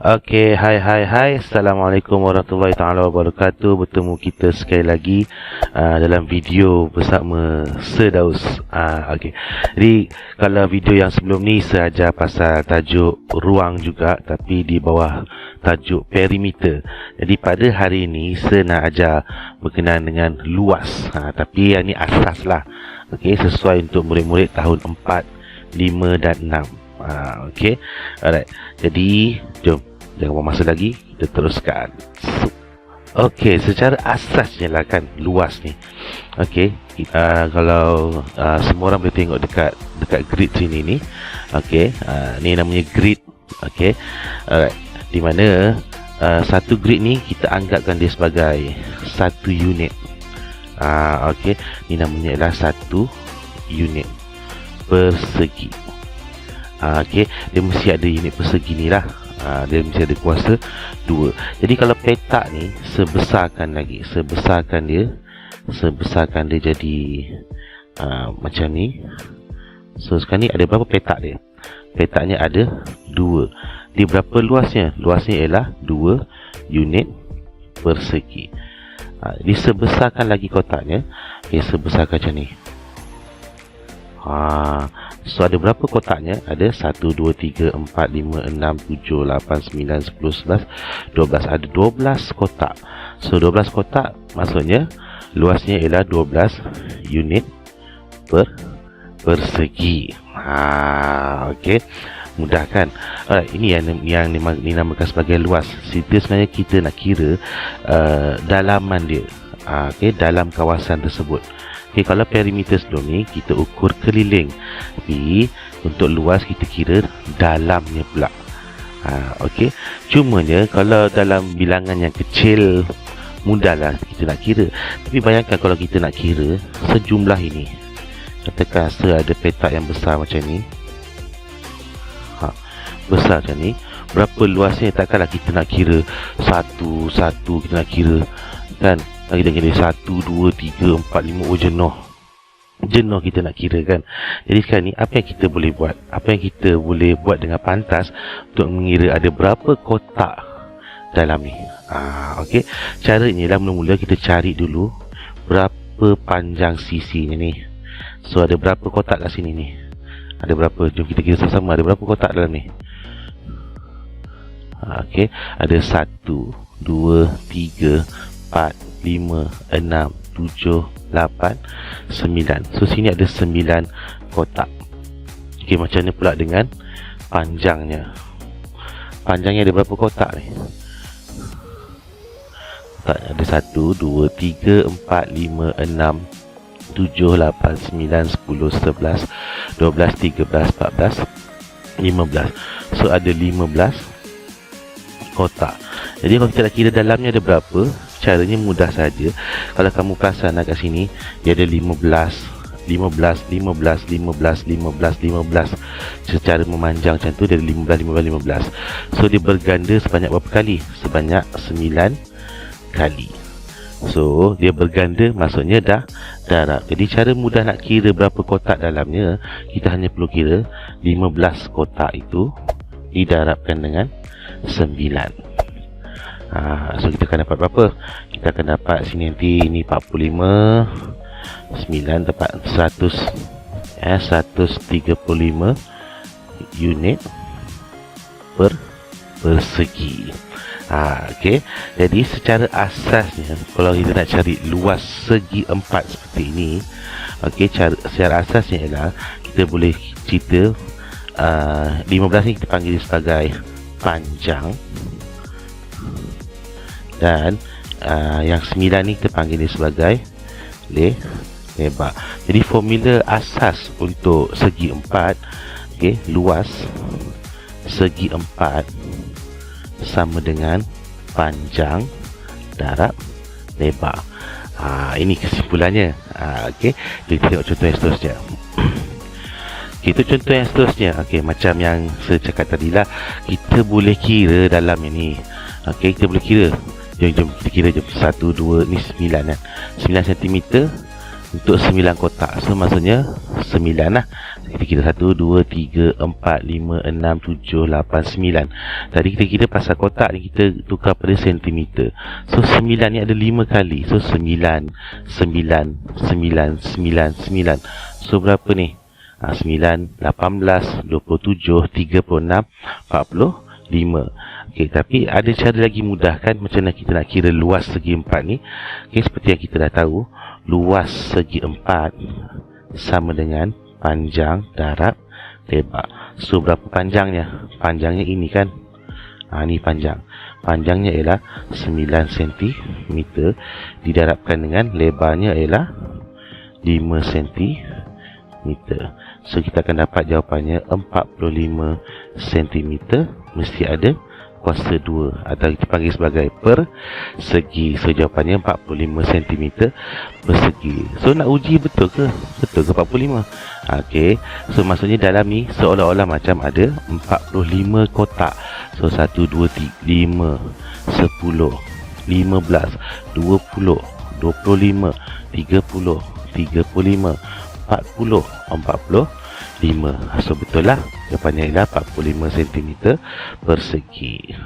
Okey, hai. Assalamualaikum warahmatullahi taala wabarakatuh. Bertemu kita sekali lagi dalam video bersama Sir Daus. Okey. Jadi kalau video yang sebelum ni saya ajar pasal tajuk ruang juga, tapi di bawah tajuk perimeter. Jadi pada hari ini saya nak ajar berkenaan dengan luas. Tapi yang ni asas lah. Okey, sesuai untuk murid-murid tahun 4, 5 dan 6. Okey. Alright. Jadi jom, jangan buang masa lagi, kita teruskan. Okey, secara asasnya lah kan luas ni. Okey, kalau semua orang boleh tengok dekat grid sini ni. Okey, ni namanya grid. Okey, alright. Di mana satu grid ni kita anggapkan dia sebagai satu unit. Okey, ni namanya adalah satu unit persegi. Okey, dia mesti ada unit persegi ni lah. Dia mesti ada kuasa 2. Jadi kalau petak ni sebesarkan dia jadi macam ni. So sekarang ni ada berapa petak dia? Petaknya ada 2. Dia berapa luasnya? Luasnya ialah 2 unit persegi. Disebesarkan lagi kotaknya. Okay, sebesarkan macam ni. So ada berapa kotaknya? Ada 1, 2, 3, 4, 5, 6, 7, 8, 9, 10, 11, 12. Ada 12 kotak. So 12 kotak maksudnya luasnya ialah 12 unit persegi. Okey, mudah kan? Alright, ini yang dinamakan sebagai luas. Sebenarnya kita nak kira dalaman dia. Okey, dalam kawasan tersebut. Okay, kalau perimeter sebelum ni kita ukur keliling, tapi untuk luas kita kira dalamnya pula. Okey, cumanya kalau dalam bilangan yang kecil mudahlah kita nak kira. Tapi bayangkan kalau kita nak kira sejumlah ini. Katakan ada petak yang besar macam ni. Besar macam ni. Berapa luasnya? Takkanlah kita nak kira satu-satu, kita nak kira kan. Kita kira 1, 2, 3, 4, 5. Oh, jenuh kita nak kira kan. Jadi sekarang ni apa yang kita boleh buat? Apa yang kita boleh buat dengan pantas untuk mengira ada berapa kotak dalam ni? Okey, caranya lah mula-mula kita cari dulu berapa panjang sisinya ni. So ada berapa kotak kat sini ni? Ada berapa? Jom kita kira sama-sama. Ada berapa kotak dalam ni? Okey, ada 1, 2, 3, 4, 5, 6, 7, 8, 9. So sini ada 9 kotak. Okey, macam mana pula dengan panjangnya? Panjangnya ada berapa kotak ni? Kotaknya ada 1, 2, 3, 4, 5, 6, 7, 8, 9, 10, 11, 12, 13, 14, 15. So ada 15 kotak. Jadi kalau kita nak kira dalamnya ada berapa, caranya mudah saja. Kalau kamu perasan kat sini, dia ada 15. Secara memanjang macam tu dia ada 15. So dia berganda sebanyak berapa kali? Sebanyak 9 kali. So dia berganda maksudnya dah darab. Jadi cara mudah nak kira berapa kotak dalamnya, kita hanya perlu kira 15 kotak itu didarabkan dengan 9. So kita akan dapat berapa? Kita akan dapat sini nanti ini 45, 9 dapat 100, 135 unit persegi. Okey. Jadi secara asasnya kalau kita nak cari luas segi 4 seperti ini, okey, secara asasnya ialah kita boleh cerita 15 ni kita panggil sebagai panjang. Dan yang 9 ni kita panggil dia sebagai lebar. Jadi formula asas untuk segi 4, okay, luas segi 4 sama dengan panjang darab lebar. Ini kesimpulannya. Okay, kita tengok contoh yang seterusnya. Itu contoh yang seterusnya. Okay, macam yang saya cakap tadi lah, kita boleh kira dalam ini. Okay, kita boleh kira. Jom kita kira je. 1, 2, ni 9 kan. 9 cm untuk 9 kotak. So maksudnya 9 lah. Kita kira 1, 2, 3, 4, 5, 6, 7, 8, 9. Tadi kita kira pasal kotak ni kita tukar pada sentimeter. So 9 ni ada 5 kali. So 9, 9, 9, 9, 9. So berapa ni? 9, 18, 27, 36, 45. Okey, tapi ada cara lagi mudah kan, macam mana kita nak kira luas segi empat ni. Okey, seperti yang kita dah tahu, luas segi empat sama dengan panjang darab lebar. So berapa panjangnya? Panjangnya ini kan. Ni panjang. Panjangnya ialah 9 cm didarabkan dengan lebarnya ialah 5 cm. So kita akan dapat jawapannya 45 cm mesti ada kuasa 2 atau kita panggil sebagai persegi. So jawapannya 45 cm persegi. So nak uji betul ke? Betul ke 45? Okey. So maksudnya dalam ni seolah-olah macam ada 45 kotak. So 1, 2, 3, 5, 10, 15, 20, 25, 30, 35, 40, 45. So betul lah, jawapannya ialah 45 cm persegi.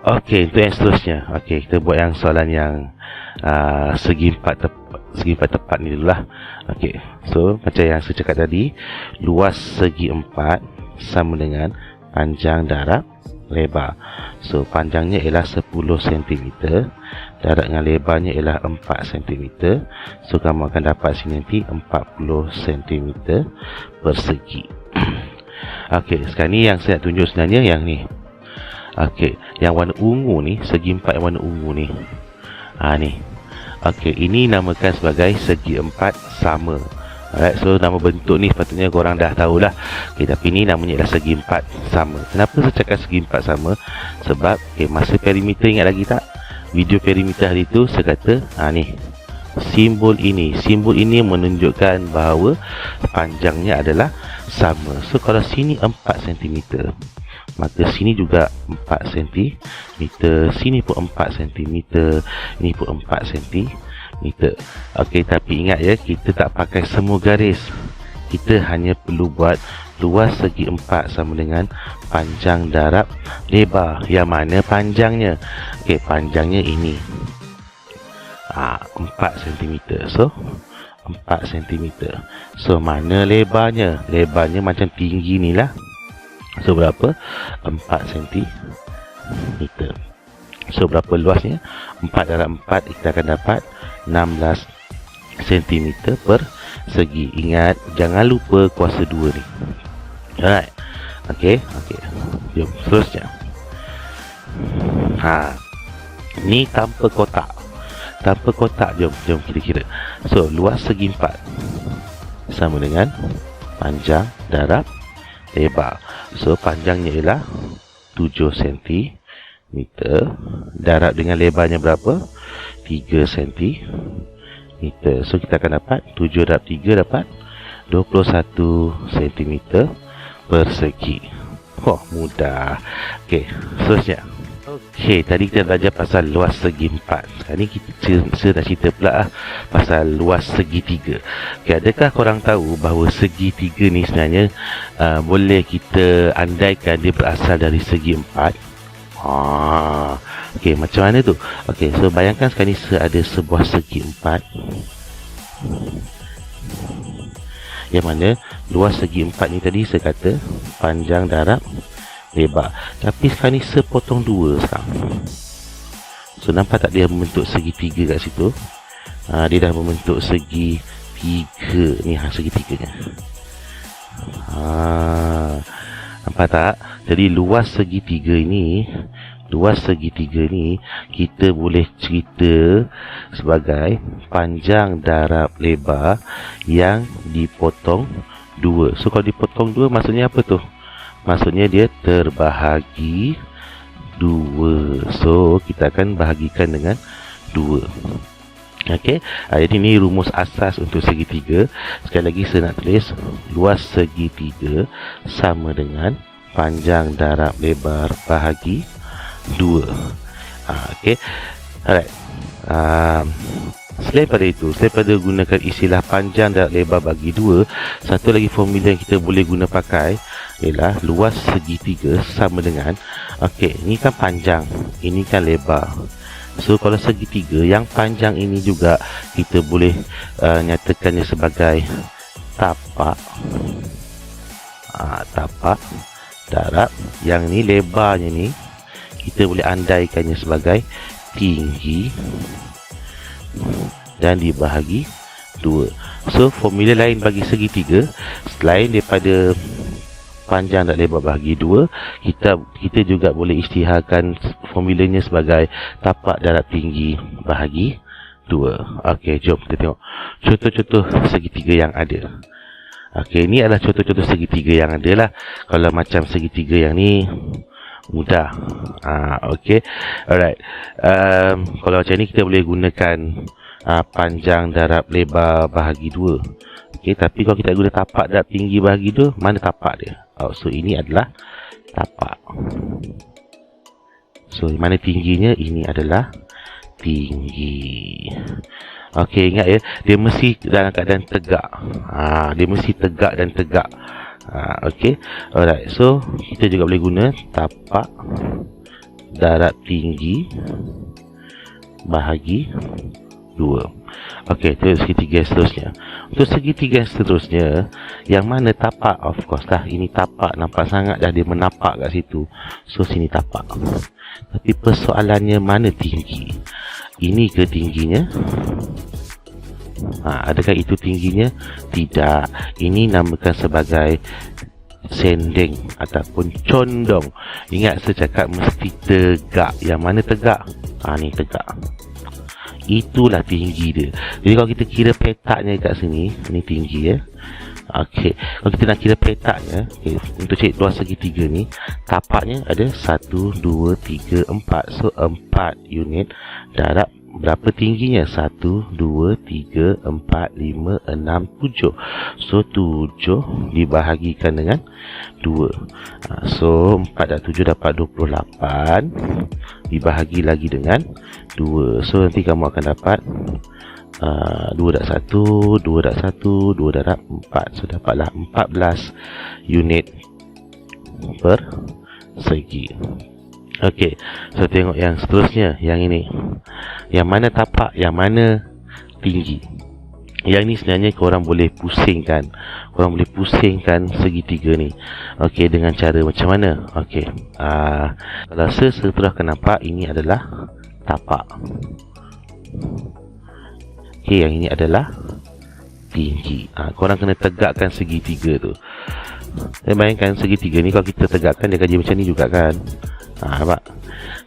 Okey, untuk yang seterusnya. Okey, kita buat yang soalan yang segi empat tepat ni dululah. Okey, so macam yang saya cakap tadi, luas segi empat sama dengan panjang darab lebar. So panjangnya ialah 10 cm, darab dengan lebarnya ialah 4 cm. So kamu akan dapat sini nanti 40 cm persegi. Okey, sekarang ni yang saya nak tunjuk sebenarnya yang ni. Okey, yang warna ungu ni, segi empat yang warna ungu ni. Ni. Okey, ini namakan sebagai segi empat sama. Alright, so nama bentuk ni sepatutnya korang dah tahulah. Okay, tapi ni namanya adalah segi empat sama. Kenapa saya cakap segi empat sama? Sebab masa perimeter, ingat lagi tak? Video perimeter hari tu saya kata ni, simbol ini menunjukkan bahawa panjangnya adalah sama. So kalau sini 4 cm, maka sini juga 4 cm, sini pun 4 cm, ini pun 4 cm. Okey, tapi ingat ya, kita tak pakai semua garis. Kita hanya perlu buat luas segi empat sama dengan panjang darab lebar. Yang mana panjangnya? Okey, panjangnya ini 4 cm. So 4 cm. So mana lebarnya? Lebarnya macam tinggi ni lah. So berapa? 4 cm. So berapa luasnya? 4 darab 4 kita akan dapat 16 cm persegi. Ingat, jangan lupa kuasa 2 ni. Alright. Okey. Jom seterusnya. Ni tanpa kotak. Tanpa kotak, jom kita kira. So luas segi 4 sama dengan panjang darab lebar. So panjangnya ialah 7 cm. Darab dengan lebarnya berapa? 3 cm. So kita akan dapat 7 darab 3 dapat 21 cm persegi. Mudah. Okey, seterusnya. Okey, tadi kita belajar pasal luas segi 4. Sekarang ni saya nak cerita pula pasal luas segi 3. Okey, adakah korang tahu bahawa segi 3 ni sebenarnya boleh kita andaikan dia berasal dari segi 4? Okey, macam mana tu? Okey, so bayangkan sekarang ni saya ada sebuah segi 4 yang mana luas segi 4 ni tadi saya kata panjang darab lebar. Tapi sekarang ni saya potong 2 sekarang. So nampak tak dia membentuk segi 3 kat situ? Dia dah membentuk segi 3 ni, segi 3 nya. Nampak tak? Jadi luas segi 3 ini kita boleh cerita sebagai panjang darab lebar yang dipotong 2. So kalau dipotong 2 maksudnya apa tu? Maksudnya dia terbahagi 2. So kita akan bahagikan dengan 2. Okey, jadi ini rumus asas untuk segi 3. Sekali lagi saya nak tulis luas segi 3 sama dengan panjang darab lebar bahagi 2. Okey. Alright. Selain pada gunakan istilah panjang darab lebar bagi 2, satu lagi formula yang kita boleh guna pakai ialah luas segitiga sama dengan, okey, ini kan panjang, ini kan lebar. So kalau segitiga, yang panjang ini juga kita boleh nyatakannya sebagai tapak. Tapak darab yang ni lebarnya ni kita boleh andaikannya sebagai tinggi dan dibahagi 2. So formula lain bagi segitiga selain daripada panjang dan lebar bahagi 2, kita juga boleh isytiharkan formulanya sebagai tapak darab tinggi bahagi 2. Okey, jom kita tengok contoh-contoh segitiga yang ada. Okey, ini adalah contoh-contoh segitiga yang ada lah. Kalau macam segitiga yang ni mudah. Okey. Alright. Kalau macam ni kita boleh gunakan panjang darab lebar bahagi 2. Okey, tapi kalau kita guna tapak darab tinggi bahagi 2, mana tapak dia? So ini adalah tapak. So mana tingginya? Ini adalah tinggi. Okey, ingat ya, dia mesti dalam keadaan tegak. Dia mesti tegak dan tegak. Okey. Alright. So kita juga boleh guna tapak darab tinggi bahagi 2. Okey, terus segitiga seterusnya. Untuk segitiga seterusnya, yang mana tapak? Of course lah, ini tapak. Nampak sangat dah dia menapak kat situ. So sini tapak. Tapi persoalannya mana tinggi? Ini ke tingginya? Adakah itu tingginya? Tidak. Ini namakan sebagai sending ataupun condong. Ingat saya cakap mesti tegak. Yang mana tegak? Ni tegak. Itulah tinggi dia. Jadi kalau kita kira petaknya kat sini, ni tinggi ya. Okey, kalau kita nak kira petaknya, untuk cari luas segitiga ni, tapaknya ada 1, 2, 3, 4. So 4 unit darab berapa tingginya? 1, 2, 3, 4, 5, 6, 7. So 7 dibahagikan dengan 2. So 4 dan 7 dapat 28. Dibahagi lagi dengan 2. So nanti kamu akan dapat 2 darab 1, 2 darab 1, 2 darab 4. So dapatlah 14 unit per segi. Okey, so tengok yang seterusnya, yang ini. Yang mana tapak, yang mana tinggi. Yang ni sebenarnya korang boleh pusingkan. Korang boleh pusingkan segitiga ni. Okey, dengan cara macam mana? Okey, kalau seterusnya akan nampak ini adalah tapak. Okey, yang ini adalah tinggi. Korang kena tegakkan segitiga tu. Bayangkan segitiga ni kalau kita tegakkan dia akan jadi macam ni juga kan. Nampak?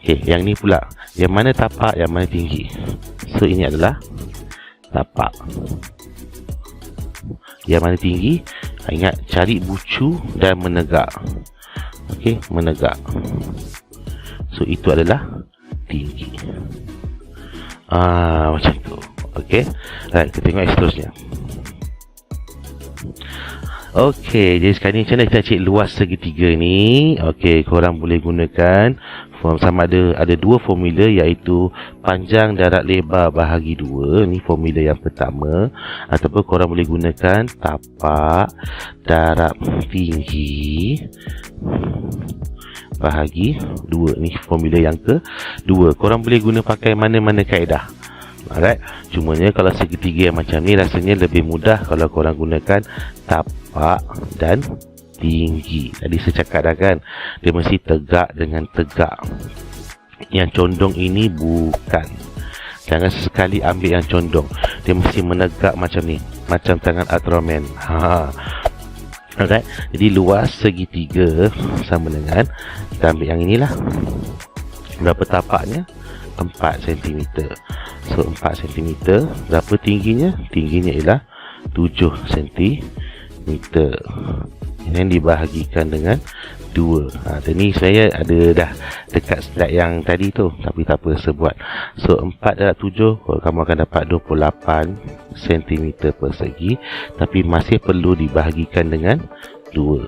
Okey, yang ni pula. Yang mana tapak, yang mana tinggi. So ini adalah tapak. Yang mana tinggi? Ingat, cari bucu dan menegak. Okey, menegak. So itu adalah tinggi. Macam tu. Okey. Baik, kita tengok seterusnya. Okey, jadi sekarang ni macam mana kita cek luas segitiga ni? Okey, korang boleh gunakan sama ada dua formula, iaitu panjang darab lebar bahagi 2. Ni formula yang pertama. Ataupun korang boleh gunakan tapak darab tinggi bahagi 2. Ni formula yang kedua. Korang boleh guna pakai mana-mana kaedah. Alright. Cumanya kalau segitiga yang macam ni rasanya lebih mudah kalau korang gunakan tapak dan tinggi. Tadi saya cakap dah kan, dia mesti tegak dengan tegak. Yang condong ini bukan. Jangan sesekali ambil yang condong. Dia mesti menegak macam ni, macam tangan Ultraman. Alright. Jadi luas segitiga sama dengan, kita ambil yang inilah. Berapa tapaknya? 4 cm. So 4 cm. Berapa tingginya? Tingginya ialah 7 cm. Yang dibahagikan dengan 2. Ini sebenarnya ada dah dekat slide yang tadi tu, tapi tak apa, sebuat. So 4 darab 7, kamu akan dapat 28 cm persegi, tapi masih perlu dibahagikan dengan 2.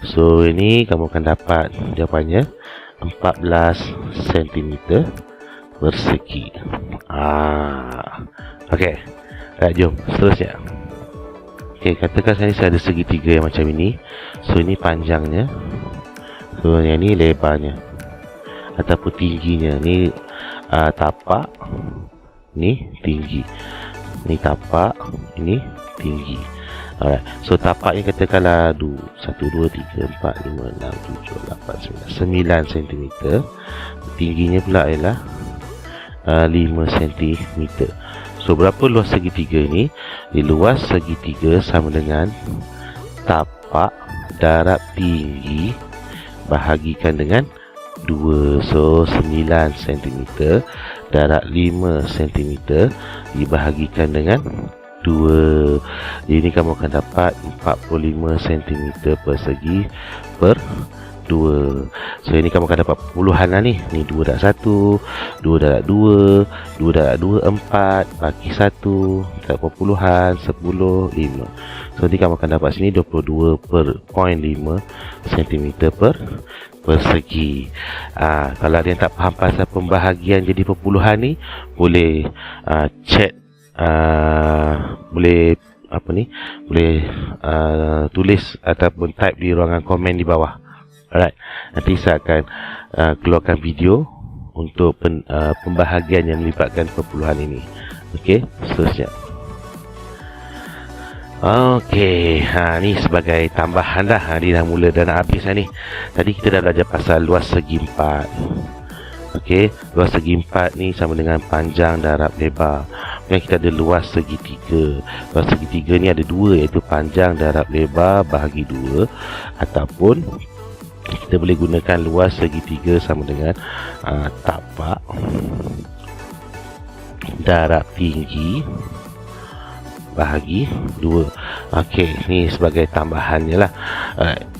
So ini kamu akan dapat jawapannya 14 cm persegi. Okey. Jom seterusnya. Okey, katakan saya ada segitiga yang macam ini. So ini panjangnya. So yang ni lebarnya ataupun tingginya. Ni tapak, ni tinggi. Ni tapak, ini tinggi. Alright. So tapaknya katakanlah 1, 2, 3, 4, 5, 6, 7, 8, 9 cm. Tingginya pula ialah 5 cm. So berapa luas segitiga ini? Luas segitiga sama dengan tapak darab tinggi bahagikan dengan 2. So 9 cm darab 5 cm dibahagikan dengan 2. Jadi ini kamu akan dapat 45 cm persegi per 2. So ini kamu akan dapat puluhan lah ni. Ni 2 darab 1, 2 darab 2, 2 darab 2, 4, bagi 1, dapat puluhan, 10, 5. So nanti kamu akan dapat sini 22 per 0.5 cm per persegi. Kalau ada yang tak faham pasal pembahagian jadi perpuluhan ni, boleh chat, boleh tulis ataupun type di ruangan komen di bawah. Alright, nanti saya akan keluarkan video untuk pembahagian yang melibatkan perpuluhan ini. Okey, seterusnya. Okey, ni sebagai tambahan dah. Dia dah mula dan habis ni. Tadi kita dah belajar pasal luas segi 4. Okey, luas segi 4 ni sama dengan panjang darab lebar. Kemudian kita ada luas segitiga. Luas segitiga ni ada 2, iaitu panjang darab lebar bahagi 2, ataupun kita boleh gunakan luas segitiga sama dengan tapak darab tinggi bahagi 2. Okey, ni sebagai tambahannya lah.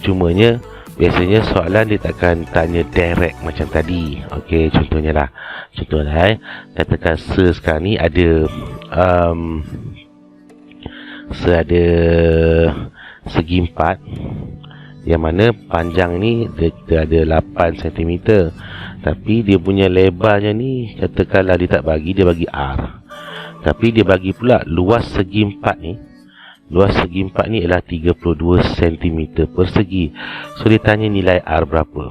Cumanya biasanya soalan dia takkan tanya direct macam tadi. Okey, contohnya lah. Katakan sekarang ni ada ada segi 4, yang mana panjang ni dia ada 8 cm, tapi dia punya lebarnya ni katakanlah dia tak bagi, dia bagi R. Tapi dia bagi pula luas segi 4 ni. Luas segi 4 ni ialah 32 cm persegi. So dia tanya nilai R berapa.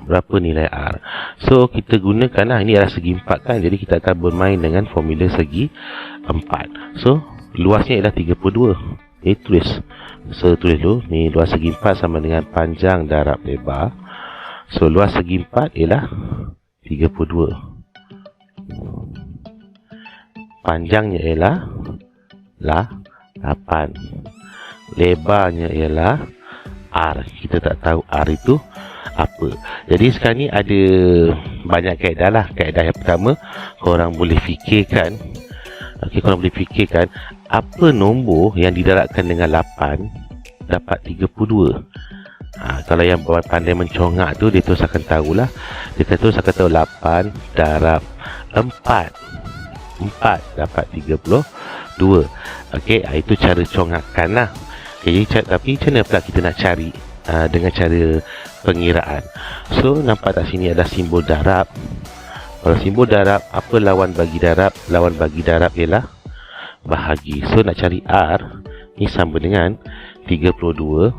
Berapa nilai R. So kita gunakan lah, ini adalah segi 4 kan. Jadi kita akan bermain dengan formula segi 4. So luasnya ialah 32. Tulis. So tulis dulu. Ni luas segi 4 sama dengan panjang darab lebar. So luas segi 4 ialah 32. Panjangnya ialah 8. Lebarnya ialah R. Kita tak tahu R itu apa. Jadi sekarang ni ada banyak kaedah lah. Kaedah yang pertama, korang boleh fikirkan. Korang boleh fikirkan apa nombor yang didarabkan dengan 8 dapat 32. Kalau yang pandai mencongak tu, dia terus akan tahulah. Dia terus akan tahu 8 darab 4 dapat 32. Okey, itu cara congakkan lah. Okay, tapi macam mana pula kita nak cari dengan cara pengiraan? So nampak tak sini ada simbol darab. Kalau simbol darab, apa lawan bagi darab? Lawan bagi darab ialah bahagi. So nak cari R, ni sama dengan 32.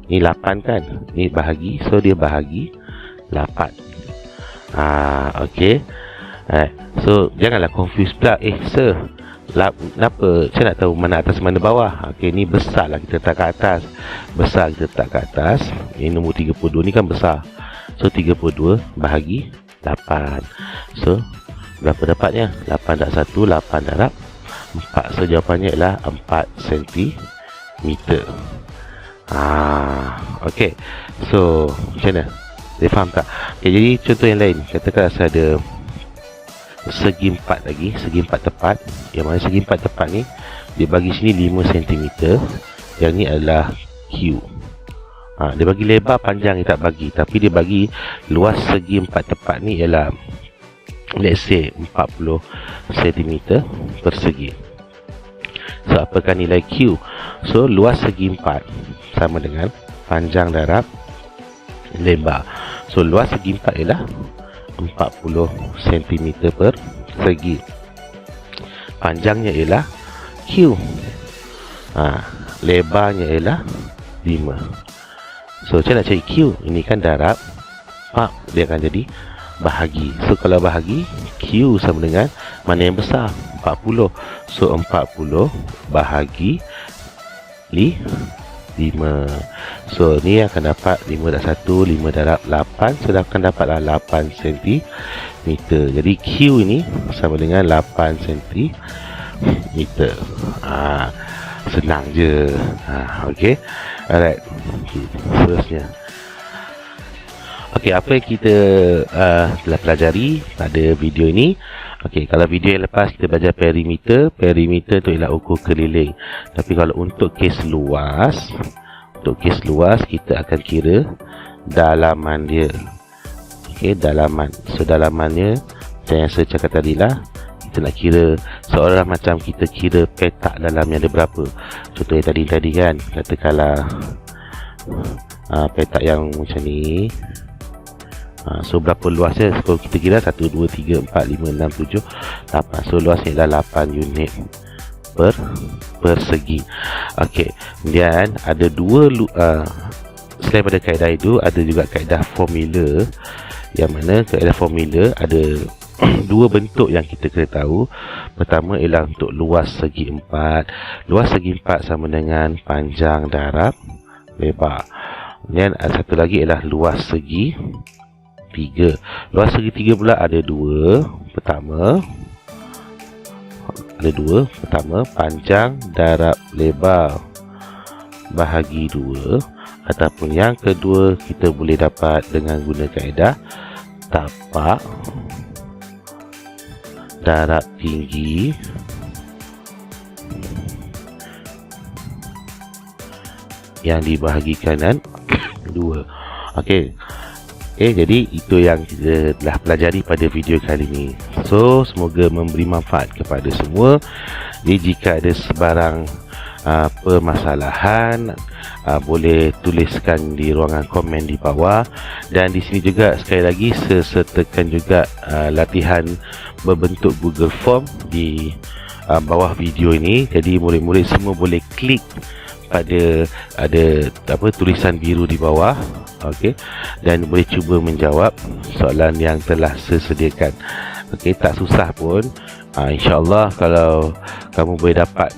Ni 8 kan? Ni bahagi, so dia bahagi 8. Okey. So janganlah confuse pula. Sir, kenapa saya nak tahu mana atas mana bawah? Okey, ni besar lah kita letak ke atas. Besar kita letak ke atas. Ini nombor 32 ni kan besar. So 32 bahagi 8. So berapa dapatnya? 8 darab 1, 8 darab 4. So jawapannya ialah 4 cm. Okey. So macam mana? Dia faham tak? Okay, jadi contoh yang lain. Katakan saya ada segi 4 lagi, segi 4 tepat. Yang mana segi 4 tepat ni dia bagi sini 5 cm. Yang ni adalah Q. Dia bagi lebar, panjang dia tak bagi, tapi dia bagi luas segi 4 tepat ni ialah let's say 40 cm persegi. So apakah nilai Q? So luas segi 4 sama dengan panjang darab lebar. So luas segi 4 ialah 40 cm persegi. panjangnya ialah Q. Lebarnya ialah 5. So saya nak cari Q. Ini kan darab, dia akan jadi bahagi. So kalau bahagi, Q sama dengan mana yang besar? 40. So 40 bahagi 5. So ni akan dapat 5 darab 1, 5 darab 8. So akan dapatlah 8 cm. Jadi Q ini sama dengan 8 cm. Senang je. Okay. Alright. Seterusnya. Okay, apa yang kita telah pelajari pada video ini? Okay, kalau video yang lepas kita belajar perimeter. Perimeter tu ialah ukur keliling. Tapi kalau untuk kes luas, kita akan kira dalaman dia. Okay, dalaman. So dalamannya macam yang saya cakap tadi lah, kita nak kira seolah macam kita kira petak dalamnya ada berapa. Contoh yang tadi kan, katakanlah petak yang macam ni. So berapa luasnya? Kalau kita kira 1, 2, 3, 4, 5, 6, 7, 8. So luasnya adalah 8 unit per segi. Okey, kemudian ada dua selain pada kaedah itu, ada juga kaedah formula, yang mana kaedah formula ada dua bentuk yang kita kena tahu. Pertama ialah untuk luas segi 4. Luas segi 4 sama dengan panjang darab lebar. Kemudian satu lagi ialah luas segi 3. Luas segi 3 pula ada dua. Pertama panjang darab lebar bahagi 2, ataupun yang kedua kita boleh dapat dengan guna kaedah tapak darab tinggi yang dibahagikan dengan 2. Okey. Jadi itu yang kita telah pelajari pada video kali ini. So semoga memberi manfaat kepada semua. Jadi jika ada sebarang permasalahan, boleh tuliskan di ruangan komen di bawah. Dan di sini juga sekali lagi saya sertakan juga latihan berbentuk Google Form di bawah video ini. Jadi murid-murid semua boleh klik pada tulisan biru di bawah. Okey, dan boleh cuba menjawab soalan yang telah saya sediakan. Okey, tak susah pun. InsyaAllah kalau kamu boleh dapat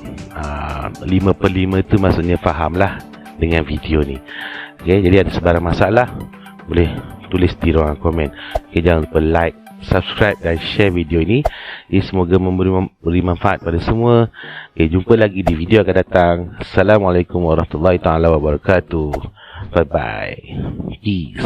5/5 tu, maksudnya fahamlah dengan video ni. Okey, jadi ada sebarang masalah boleh tulis di ruangan komen. Okey, jangan lupa like, subscribe dan share video ini. Jadi semoga memberi manfaat pada semua. Okey, jumpa lagi di video akan datang. Assalamualaikum warahmatullahi taala wabarakatuh. Bye bye. Peace.